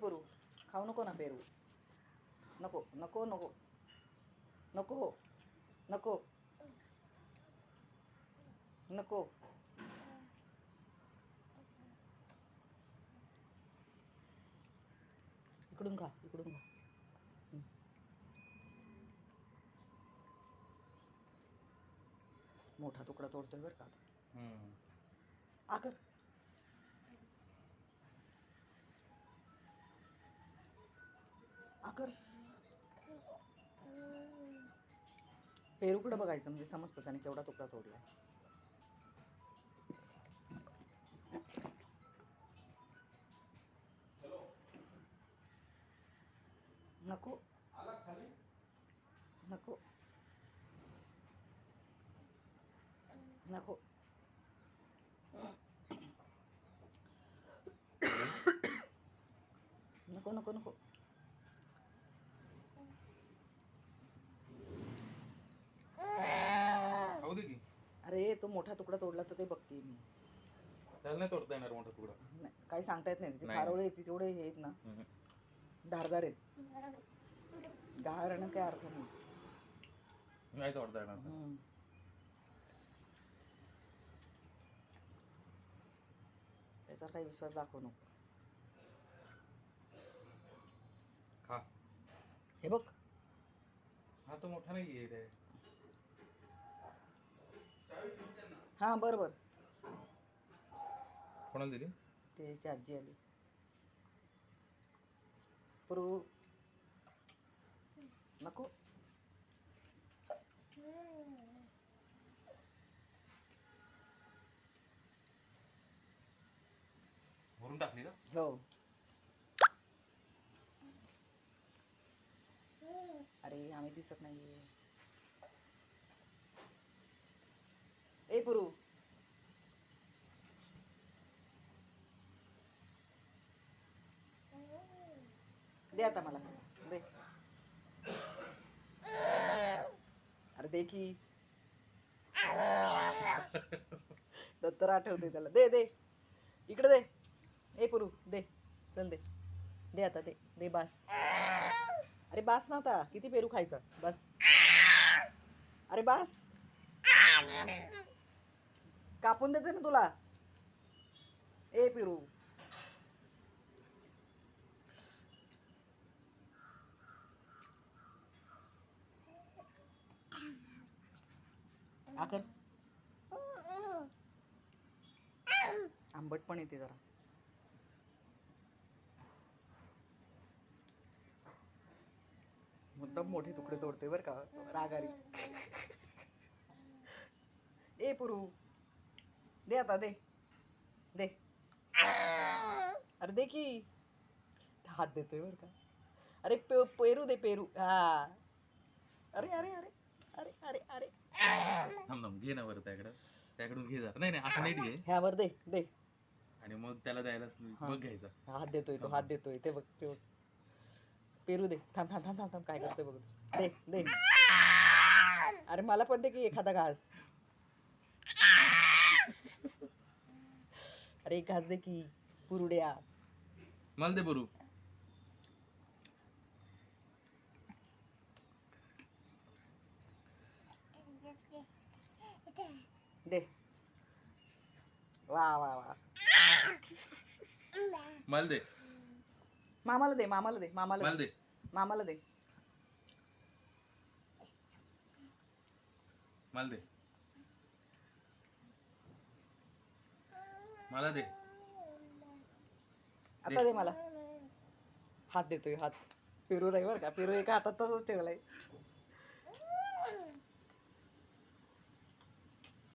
पुरू खाऊ नको ना पेरू. नको नको नको नको नको नको. इकडून खा इकडून खा. मोठा तुकडा तोडतोय बरं का. आकर आकर. पेरूकडं बघायचं म्हणजे समजतं त्याने केवढा तुकडा तोडला. नको नको नको. नको नको नको. अरे तो मोठा तुकडा तोडला तर ते बघते मी. त्याला नाही तोडता येणार मोठा तुकडा. नाही काही सांगता येत नाही. त्याचे फारोळे येते तेवढे हे आहेत ना, धारदार आहेत. गाळणं काय अर्थ नाही. नाही तोडता येणार. त्याच्यावर काही विश्वास दाखवू नको. खा. हे बघ हा तो मोठा नाही आहे. हां बरोबर. कोणाला दिली? त्याची आजी आली. पुरू नको. भरून टाकली का? हो. अरे आम्ही दिसत नाहीये. ए पुरू दे आता मला दे. अरे दे की. दत्तर आठवते त्याला. दे दे इकडे दे. ए पुरू दे. चल दे दे आता दे दे. बास. अरे बास ना आता. किती पेरू खायचा. बस. अरे बास. कापून देते ना तुला. ए पेरू आकर. आंबट पण येते जरा. मुद्दाम मोठे तुकडे तोडते बरं का रागारी. ए पुरू दे आता दे दे. अरे दे की. हात देतोय बरं का. अरे पेरू दे पेरू. हा. अरे अरे अरे अरे अरे अरे. थांब घे ना बरं त्याकडून घे जा. नाही नाही असं नीट घे. ह्यावर दे दे. आणि मग त्याला द्यायला मग घ्यायचा. हात देतोय तो. हात देतोय ते बघ. ते बघ. पेरू दे. थांब थांब थांब थांब थांब. काय करतोय बघ. दे दे. अरे मला पण दे की एखादा घास. अरे एक घास दे की पुरुड्या. मला दे बरू. दे. वा वा वा. मला दे. मामाला दे. मामाला दे. मामाला मला दे. दे. मामाला दे. मला दे. मला दे. आता दे मला. हात देतोय हात. पेरू नाही बरं का. पेरू एका हातात तसंच ठेवलाय.